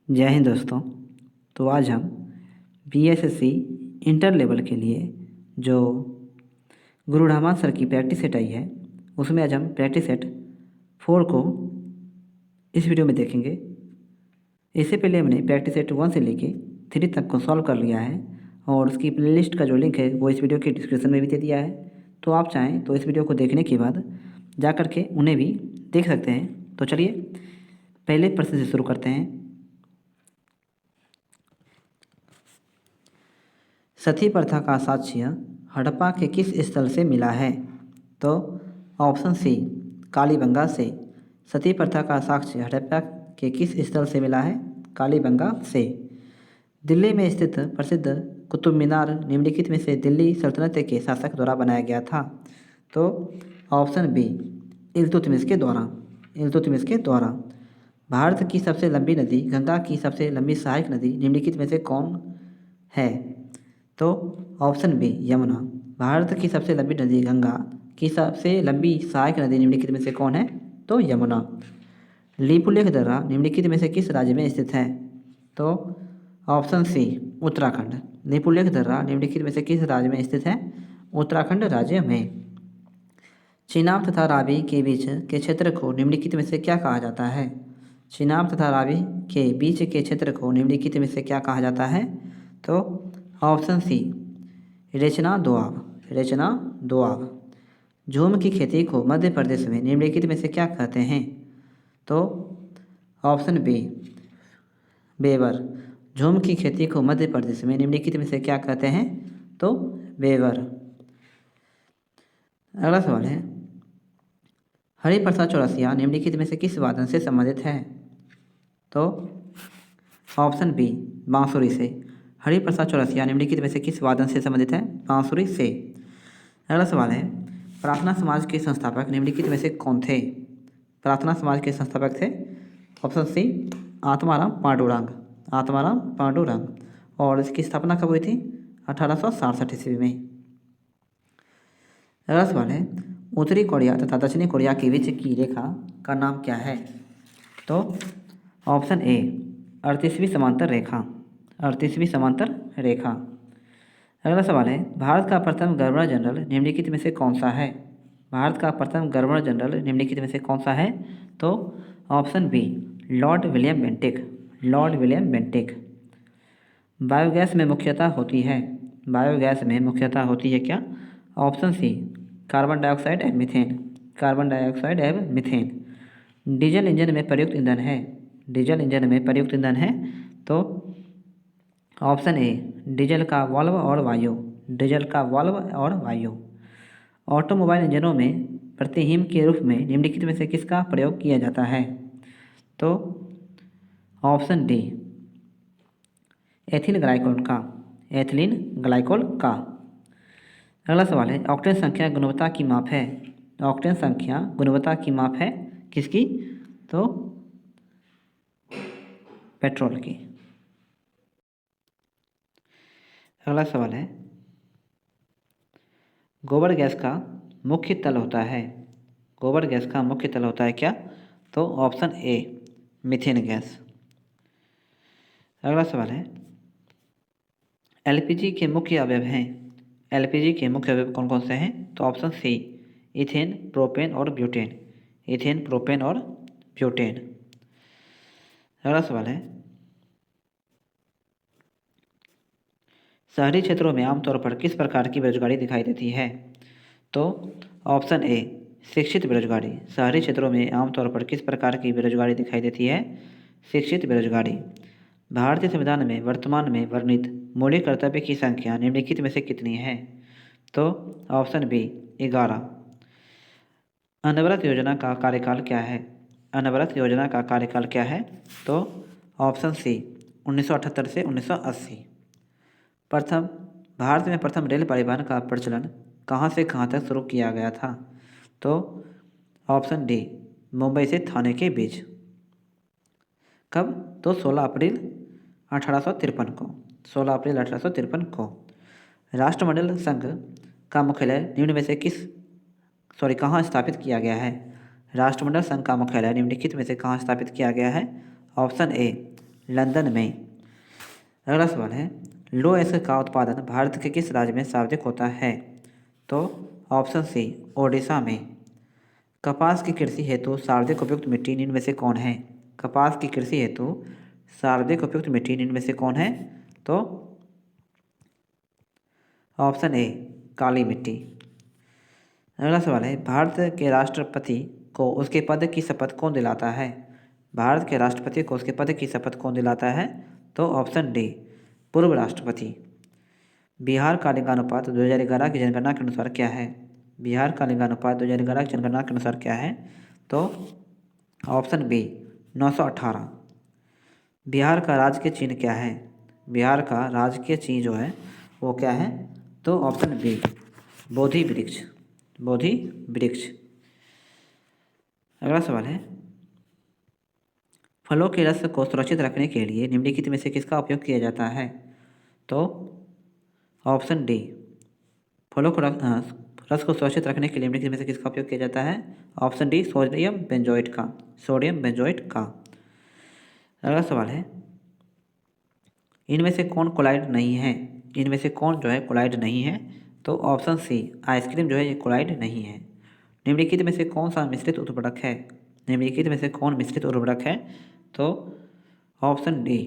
जय हिंद दोस्तों। तो आज हम बीएसएससी इंटर लेवल के लिए जो गुरु रहमान सर की प्रैक्टिस सेट आई है उसमें आज हम प्रैक्टिस सेट 4 को इस वीडियो में देखेंगे। इससे पहले हमने प्रैक्टिस सेट 1 से लेके 3 तक को सॉल्व कर लिया है और उसकी प्लेलिस्ट का जो लिंक है वो इस वीडियो के डिस्क्रिप्शन में भी दे दिया है। तो आप चाहें तो इस वीडियो को देखने के बाद जा कर के उन्हें भी देख सकते हैं। तो चलिए पहले प्रश्न से शुरू करते हैं। सती प्रथा का साक्ष्य हड़प्पा के किस स्थल से मिला है? तो ऑप्शन सी कालीबंगा से। सती प्रथा का साक्ष्य हड़प्पा के किस स्थल से मिला है? कालीबंगा से। दिल्ली में स्थित प्रसिद्ध कुतुब मीनार निम्नलिखित में से दिल्ली सल्तनत के शासक द्वारा बनाया गया था? तो ऑप्शन बी इल्तुतमिश के द्वारा। इल्तुतमिश के द्वारा। भारत की सबसे लंबी नदी गंगा की सबसे लंबी सहायक नदी निम्नलिखित में से कौन है? तो ऑप्शन बी यमुना। भारत की सबसे लंबी नदी गंगा की सबसे लंबी सहायक नदी निम्नलिखित में से कौन है? तो यमुना। लिपुलेख दर्रा निम्नलिखित में से किस राज्य में स्थित है? तो ऑप्शन सी उत्तराखंड। लिपुलेख दर्रा निम्नलिखित में से किस राज्य में स्थित है? उत्तराखंड राज्य में। चिनाब तथा रावी के बीच के क्षेत्र को निम्नलिखित में से क्या कहा जाता है? चिनाब तथा रावी के बीच के क्षेत्र को निम्नलिखित में से क्या कहा जाता है? तो ऑप्शन सी रेचना दोआब। रेचना दोआब। झूम की खेती को मध्य प्रदेश में निम्नलिखित में से क्या कहते हैं? तो ऑप्शन बी बेवर। झूम की खेती को मध्य प्रदेश में निम्नलिखित में से क्या कहते हैं? तो बेवर। अगला सवाल है हरिप्रसाद चौरसिया निम्नलिखित में से किस वादन से संबंधित है? तो ऑप्शन बी बांसुरी से। हरिप्रसाद चौरसिया निम्नलिखित में से किस वादन से संबंधित है? बांसुरी से। अगला सवाल है प्रार्थना समाज के संस्थापक निम्नलिखित में से कौन थे? प्रार्थना समाज के संस्थापक थे ऑप्शन सी आत्माराम पांडुरंग। आत्माराम पांडुरंग। और इसकी स्थापना कब हुई थी? 1867 ईस्वी में। अगला सवाल है उत्तरी कोरिया तथा दक्षिणी कोरिया के बीच की रेखा का नाम क्या है? तो ऑप्शन ए 38वीं समांतर रेखा। 38वीं समांतर रेखा। अगला सवाल है भारत का प्रथम गवर्नर जनरल निम्नलिखित में से कौन सा है? भारत का प्रथम गवर्नर जनरल निम्नलिखित में से कौन सा है? तो option B Lord William Bentinck. Lord William Bentinck. Biogas में मुख्यतः होती है। बायोगैस में मुख्यतः होती है क्या? ऑप्शन सी कार्बन डाइऑक्साइड एवं मीथेन। कार्बन डाइऑक्साइड एवं मीथेन। डीजल इंजन में प्रयुक्त ईंधन है। डीजल इंजन में प्रयुक्त ईंधन है तो ऑप्शन ए डीजल का वाल्व और वायु। डीजल का वाल्व और वायु। ऑटोमोबाइल इंजनों में प्रतिहीम के रूप में निम्नलिखित में से किसका प्रयोग किया जाता है? तो ऑप्शन डी एथिल ग्लाइकोल का। एथिलीन ग्लाइकोल का। अगला सवाल है ऑक्टेन संख्या गुणवत्ता की माप है। ऑक्टेन संख्या गुणवत्ता की माप है किसकी? तो पेट्रोल की। अगला सवाल है गोबर गैस का मुख्य तल होता है। गोबर गैस का मुख्य तल होता है क्या? तो ऑप्शन ए मीथेन गैस। अगला सवाल है एलपीजी के मुख्य अवयव हैं। एलपीजी के मुख्य अवयव कौन कौन से हैं? तो ऑप्शन सी इथेन प्रोपेन और ब्यूटेन। इथेन प्रोपेन और ब्यूटेन। अगला सवाल है शहरी क्षेत्रों में आमतौर पर किस प्रकार की बेरोजगारी दिखाई देती है? तो ऑप्शन ए शिक्षित बेरोजगारी। शहरी क्षेत्रों में आमतौर पर किस प्रकार की बेरोजगारी दिखाई देती है? शिक्षित बेरोजगारी। भारतीय संविधान में वर्तमान में वर्णित मौलिक कर्तव्य की संख्या निम्नलिखित में से कितनी है? तो ऑप्शन बी 11। अनवरत योजना का कार्यकाल क्या है? अनवरत योजना का कार्यकाल क्या है? तो ऑप्शन सी 1978 से 1980। भारत में प्रथम रेल परिवहन का प्रचलन कहाँ से कहाँ तक शुरू किया गया था? तो ऑप्शन डी मुंबई से थाने के बीच। कब? तो 16 अप्रैल 1853 को। 16 अप्रैल 1853 को। राष्ट्रमंडल संघ का मुख्यालय निम्न में से कहाँ स्थापित किया गया है? राष्ट्रमंडल संघ का मुख्यालय निम्नलिखित में से कहाँ स्थापित किया गया है? ऑप्शन ए लंदन में। अगला सवाल है, लौह अयस्क का उत्पादन भारत के किस राज्य में सर्वाधिक होता है? तो ऑप्शन सी, ओडिशा में। कपास की कृषि हेतु सर्वाधिक उपयुक्त मिट्टी निम्न में से कौन है? कपास की कृषि हेतु सर्वाधिक उपयुक्त मिट्टी निम्न में से कौन है? तो ऑप्शन ए, काली मिट्टी। अगला सवाल है, भारत के राष्ट्रपति को उसके पद की शपथ कौन दिलाता है? भारत के राष्ट्रपति को उसके पद की शपथ कौन दिलाता है? तो ऑप्शन डी, पूर्व राष्ट्रपति। बिहार का लिंगानुपात 2011 की जनगणना के अनुसार क्या है? बिहार का लिंगानुपात 2011 की जनगणना के अनुसार क्या है? तो ऑप्शन बी, 918। बिहार का राजकीय चिन्ह क्या है? बिहार का राजकीय चिन्ह जो है वो क्या है? तो ऑप्शन बी, बोधि वृक्ष। बोधि वृक्ष। अगला सवाल है, फलों के रस को सुरक्षित रखने के लिए निम्नलिखित में से किसका उपयोग किया जाता है? तो ऑप्शन डी, फलों को रस को सुरक्षित रखने के लिए निम्नलिखित में से किसका उपयोग किया जाता है? ऑप्शन डी, सोडियम बेंजोएट का। सोडियम बेंजोएट का। अगला सवाल है, इनमें से कौन कोलाइड नहीं है? इनमें से कौन जो है कोलाइड नहीं है? तो ऑप्शन सी, आइसक्रीम जो है ये कोलाइड नहीं है। निम्नलिखित में से कौन सा मिश्रित उर्वरक है? निम्नलिखित में से कौन मिश्रित उर्वरक है? तो ऑप्शन डी,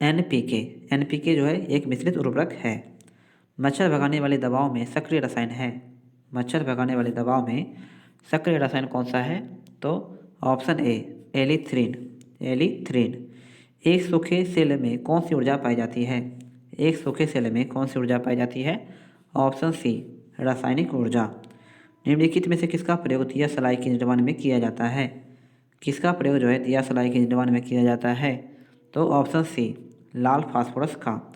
एनपीके। एनपीके जो है एक मिश्रित उर्वरक है। मच्छर भगाने वाली दवाओं में सक्रिय रसायन है। मच्छर भगाने वाली दवाओं में सक्रिय रसायन कौन सा है? तो ऑप्शन ए, एलिथ्रिन। एलिथ्रिन। एक सूखे सेल में कौन सी ऊर्जा पाई जाती है? एक सूखे सेल में कौन सी ऊर्जा पाई जाती है? ऑप्शन सी, रासायनिक ऊर्जा। निम्नलिखित में से किसका प्रयोग दिया सलाई के निर्माण में किया जाता है? किसका प्रयोग जो है दिया सलाई के निर्माण में किया जाता है? तो ऑप्शन सी, लाल फास्फोरस का।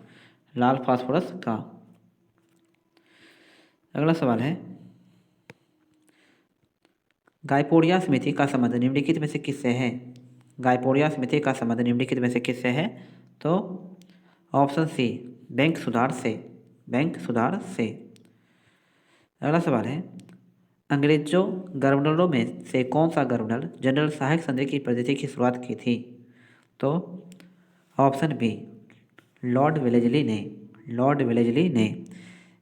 लाल फास्फोरस का। अगला सवाल है, गायपोडिया समिति का संबंध निम्नलिखित में से किससे है? गायपोडिया समिति का संबंध निम्नलिखित में से किससे है? तो ऑप्शन सी, बैंक सुधार से। बैंक सुधार से। अगला सवाल है, अंग्रेजों गवर्नरों में से कौन सा गवर्नर जनरल सहायक संधि की पद्धति की शुरुआत की थी? तो ऑप्शन बी, लॉर्ड वेलेजली ने। लॉर्ड वेलेजली ने।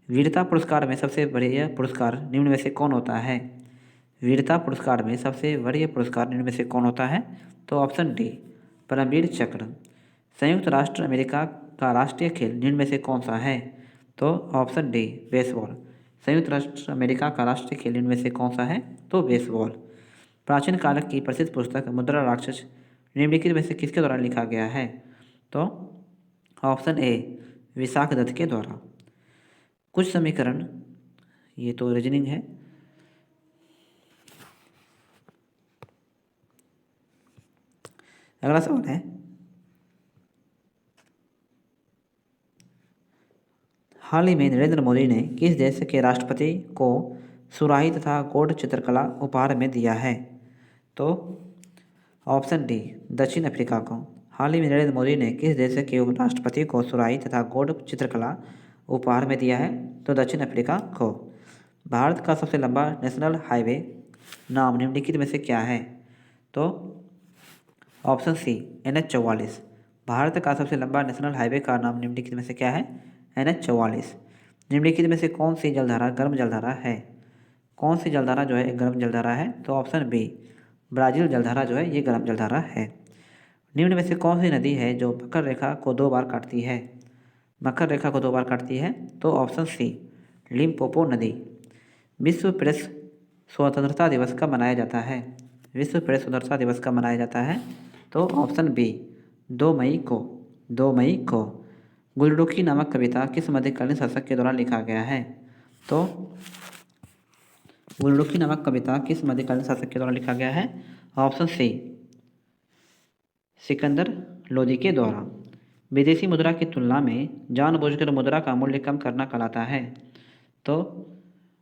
वीरता पुरस्कार में सबसे बढ़िया पुरस्कार निम्न में से कौन होता है? वीरता पुरस्कार में सबसे बढ़िया पुरस्कार निम्न में से कौन होता है? तो ऑप्शन डी, परमवीर चक्र। संयुक्त राष्ट्र अमेरिका का राष्ट्रीय खेल निम्न में से कौन सा है? तो ऑप्शन डी, बेसबॉल। संयुक्त राष्ट्र अमेरिका का राष्ट्रीय खेल निम्न में से कौन सा है? तो बेसबॉल। प्राचीन काल की प्रसिद्ध पुस्तक मुद्रा राक्षस निम्नलिखित में से किसके द्वारा लिखा गया है? तो ऑप्शन ए, विशाख दत्त के द्वारा। कुछ समीकरण, ये तो रीजनिंग है। अगला सवाल है, हाल ही में नरेंद्र मोदी ने किस देश के राष्ट्रपति को सुराही तथा गौड़ चित्रकला उपहार में दिया है? तो ऑप्शन डी, दक्षिण अफ्रीका को। हाल ही में नरेंद्र मोदी ने किस देश के राष्ट्रपति को सुराही तथा गौड़ चित्रकला उपहार में दिया है? तो दक्षिण अफ्रीका को। भारत का सबसे लंबा नेशनल हाईवे नाम निम्नलिखित में से क्या है? तो ऑप्शन सी, NH-44। भारत का सबसे लंबा नेशनल हाईवे का नाम निम्नलिखित में से क्या है? NH-44। निम्नलिखित में से कौन सी जलधारा गर्म जलधारा है? कौन सी जलधारा जो है गर्म जलधारा है? तो ऑप्शन बी, ब्राज़ील जलधारा जो है ये गर्म जलधारा है। निम्न में से कौन सी नदी है जो मकर रेखा को 2 बार काटती है? मकर रेखा को 2 बार काटती है? तो ऑप्शन सी, लिम्पोपो नदी। विश्व प्रेस स्वतंत्रता दिवस कब मनाया जाता है? विश्व प्रेस स्वतंत्रता दिवस कब मनाया जाता है? तो ऑप्शन बी, 2 मई को। 2 मई को। गुलरुखी नामक कविता किस मध्यकालीन शासक के द्वारा लिखा गया है? तो गुलरुखी नामक कविता किस मध्यकालीन शासक के द्वारा लिखा गया है? ऑप्शन सी, सिकंदर लोदी के द्वारा। विदेशी मुद्रा की तुलना में जानबूझकर मुद्रा का मूल्य कम करना कहलाता है? तो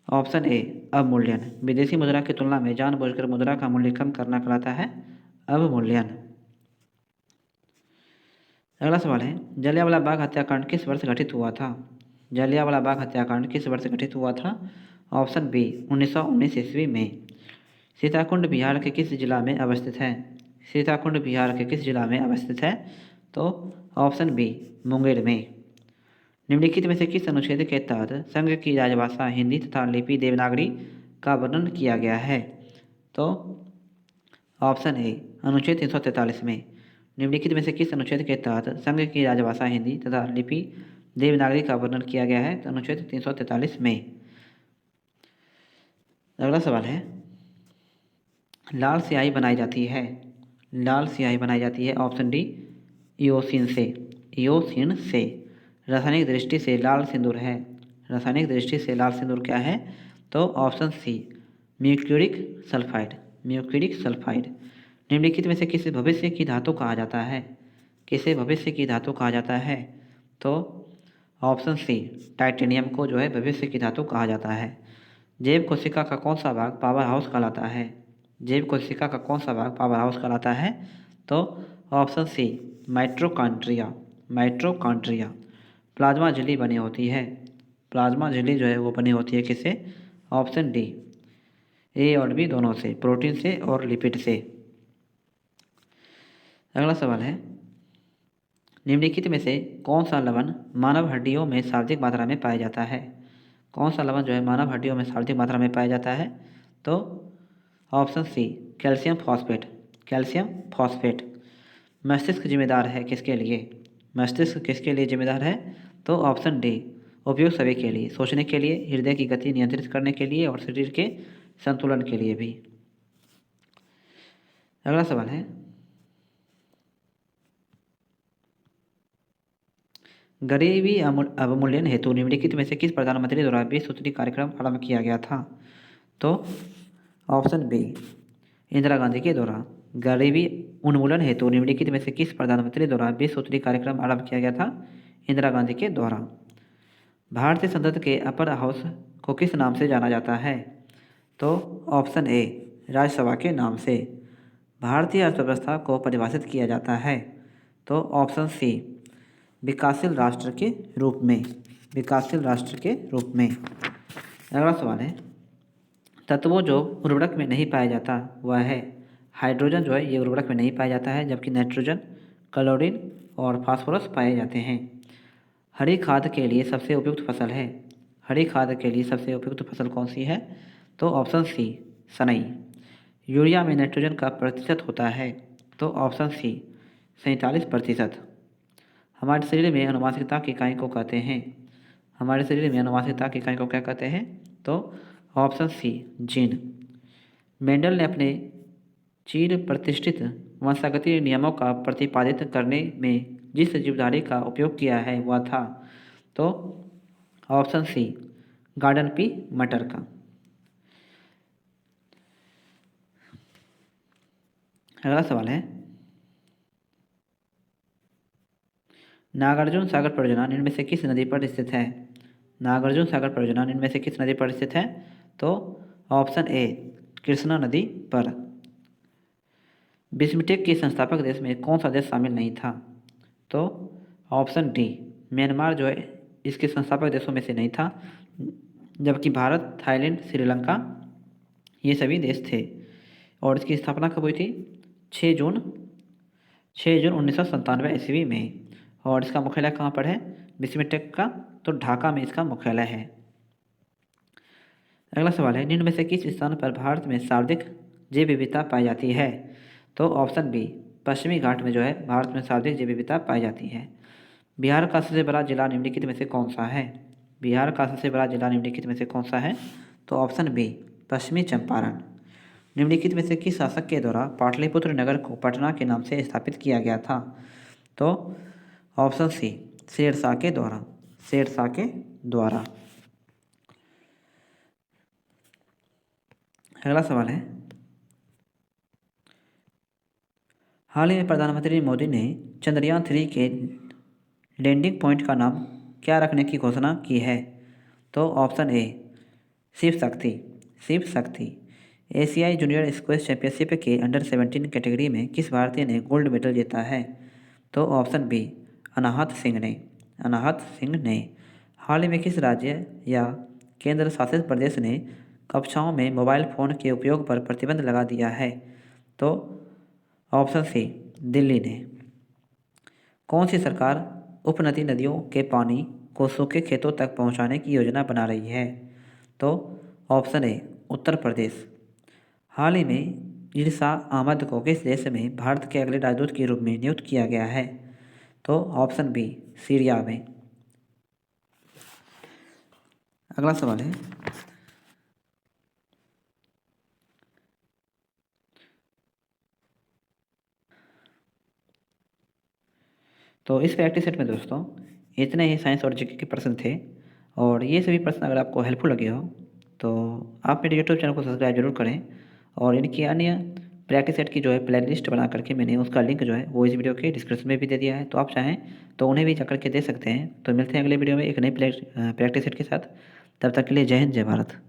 ऑप्शन ए, अवमूल्यन। विदेशी मुद्रा की तुलना में जानबूझकर मुद्रा का मूल्य कम करना कहलाता है अवमूल्यन। अगला सवाल है, जलियांवाला बाग हत्याकांड किस वर्ष घटित हुआ था? जलियांवाला बाग हत्याकांड किस वर्ष घटित हुआ था? ऑप्शन बी, 1919 ईस्वी में। सीताकुंड बिहार के किस जिला में अवस्थित है? सीताकुंड बिहार के किस जिला में अवस्थित है? तो ऑप्शन बी मुंगेर में। निम्नलिखित में से किस अनुच्छेद के तहत संघ की राजभाषा हिंदी तथा लिपि देवनागरी का वर्णन किया गया है? तो ऑप्शन ए अनुच्छेद 343 में। निम्नलिखित में से किस अनुच्छेद के तहत संघ की राजभाषा हिंदी तथा लिपि देवनागरी का वर्णन किया गया है? तो अनुच्छेद 343 में। अगला सवाल है, लाल स्याही बनाई जाती है, लाल स्याही बनाई जाती है ऑप्शन डी इओसिन से, इओसिन से। रासायनिक दृष्टि से लाल सिंदूर है, रासायनिक दृष्टि से लाल सिंदूर क्या है? तो ऑप्शन सी म्यूक्यूरिक सल्फाइड, म्यूक्यूरिक सल्फाइड। निम्नलिखित में से किसे भविष्य की धातु कहा जाता है? किसे भविष्य की धातु कहा जाता है? तो ऑप्शन सी टाइटेनियम को जो है भविष्य की धातु कहा जाता है। जैव कोशिका का कौन सा भाग पावर हाउस कहलाता है? जैव कोशिका का कौन सा भाग पावर हाउस कहलाता है? तो option C mitochondria, mitochondria. Plasma झिल्ली बनी होती है, प्लाज्मा झिल्ली जो है वो बनी होती है किससे? ऑप्शन डी ए और बी दोनों से, प्रोटीन से और लिपिड से। अगला सवाल है, निम्नलिखित में से कौन सा लवण मानव हड्डियों में सर्वाधिक मात्रा में पाया जाता है? कौन सा लवण जो है मानव हड्डियों में सर्वाधिक मात्रा में पाया जाता है? तो option C calcium phosphate, calcium phosphate. मस्तिष्क जिम्मेदार है किसके लिए? मस्तिष्क किसके लिए जिम्मेदार है? तो ऑप्शन डी उपयुक्त सभी के लिए, सोचने के लिए, हृदय की गति नियंत्रित करने के लिए और शरीर के संतुलन के लिए भी। अगला सवाल है, गरीबी अवमूल्यन हेतु निम्नलिखित में से किस प्रधानमंत्री द्वारा 20 सूत्री कार्यक्रम आरंभ किया गया था? तो ऑप्शन बी इंदिरा गांधी के द्वारा। गरीबी उन्मूलन हेतु निम्नलिखित में से किस प्रधानमंत्री द्वारा 20 सूत्री कार्यक्रम आरंभ किया गया था? इंदिरा गांधी के द्वारा। भारतीय संसद के अपर हाउस को किस नाम से जाना जाता है? तो ऑप्शन ए राज्यसभा के नाम से। भारतीय अर्थव्यवस्था को परिभाषित किया जाता है, तो ऑप्शन सी विकासशील राष्ट्र के रूप में, विकासशील राष्ट्र के रूप में। अगला सवाल है, तत्वों जो उर्वरक में नहीं पाया जाता वह है, हाइड्रोजन जो है ये उर्वरक में नहीं पाया जाता है, जबकि नाइट्रोजन, क्लोरीन और फास्फोरस पाए जाते हैं। हरी खाद के लिए सबसे उपयुक्त फसल है, हरी खाद के लिए सबसे उपयुक्त फसल कौन सी है? तो ऑप्शन सी सनई। यूरिया में नाइट्रोजन का प्रतिशत होता है, तो ऑप्शन सी 47%। हमारे शरीर में अनुवांशिकता की इकाई को कहते हैं, हमारे शरीर में अनुवांशिकता की इकाई को क्या कहते हैं? तो ऑप्शन सी जीन। मेंडल ने अपने चीर प्रतिष्ठित वंशागति नियमों का प्रतिपादित करने में जिस जीवधारी का उपयोग किया है वह था? तो ऑप्शन सी गार्डन पी मटर का। अगला सवाल है, नागार्जुन सागर परियोजना निम्न में से किस नदी पर स्थित है? नागार्जुन सागर परियोजना निम्न में से किस नदी पर स्थित है? तो ऑप्शन ए कृष्णा नदी पर। बिस्मटेक के संस्थापक देश में कौन सा देश शामिल नहीं था? तो ऑप्शन डी म्यांमार जो है इसके संस्थापक देशों में से नहीं था, जबकि भारत, थाईलैंड, श्रीलंका ये सभी देश थे। और इसकी स्थापना कब हुई थी? 6 जून 1997 ईस्वी में। और इसका मुख्यालय कहाँ पर है बिस्मटेक का? तो ढाका में इसका मुख्यालय है। अगला सवाल है, निम्न में से किस स्थान पर भारत में सर्वाधिक जैव विविधता पाई जाती है? तो ऑप्शन बी पश्चिमी घाट में जो है भारत में सर्वाधिक जैव विविधता पाई जाती है। बिहार का सबसे बड़ा जिला निम्नलिखित में से कौन सा है? बिहार का सबसे बड़ा जिला निम्नलिखित में से कौन सा है? तो ऑप्शन बी पश्चिमी चंपारण। निम्नलिखित में से किस शासक के द्वारा पाटलिपुत्र नगर को पटना के नाम से स्थापित किया गया था? तो ऑप्शन सी शेरशाह के द्वारा, शेरशाह के द्वारा। अगला सवाल है, हाल ही में प्रधानमंत्री मोदी ने चंद्रयान 3 के लैंडिंग पॉइंट का नाम क्या रखने की घोषणा की है? तो ऑप्शन ए शिव शक्ति, शिव शक्ति। एशियाई जूनियर स्क्वैश चैंपियनशिप के अंडर 17 कैटेगरी में किस भारतीय ने गोल्ड मेडल जीता है? तो ऑप्शन बी अनाहत सिंह ने, अनाहत सिंह ने। हाल ही में किस राज्य या केंद्र शासित प्रदेश ने कक्षाओं में मोबाइल फ़ोन के उपयोग पर प्रतिबंध लगा दिया है? तो ऑप्शन सी दिल्ली ने। कौन सी सरकार उपनदी नदियों के पानी को सूखे खेतों तक पहुंचाने की योजना बना रही है? तो ऑप्शन ए उत्तर प्रदेश। हाल ही में इरसा अहमद को किस देश में भारत के अगले राजदूत के रूप में नियुक्त किया गया है? तो ऑप्शन बी सीरिया में। अगला सवाल है, तो इस प्रैक्टिस सेट में दोस्तों इतने ही साइंस और जीके के प्रश्न थे। और ये सभी प्रश्न अगर आपको हेल्पफुल लगे हो तो आप मेरे यूट्यूब चैनल को सब्सक्राइब जरूर करें। और इनकी अन्य प्रैक्टिस सेट की जो है प्लेलिस्ट बना करके मैंने उसका लिंक जो है वो इस वीडियो के डिस्क्रिप्शन में भी दे दिया है, तो आप चाहें तो उन्हें भी जाकर के दे सकते हैं। तो मिलते हैं अगले वीडियो में एक नई प्रैक्टिस सेट के साथ। तब तक के लिए जय हिंद जय भारत।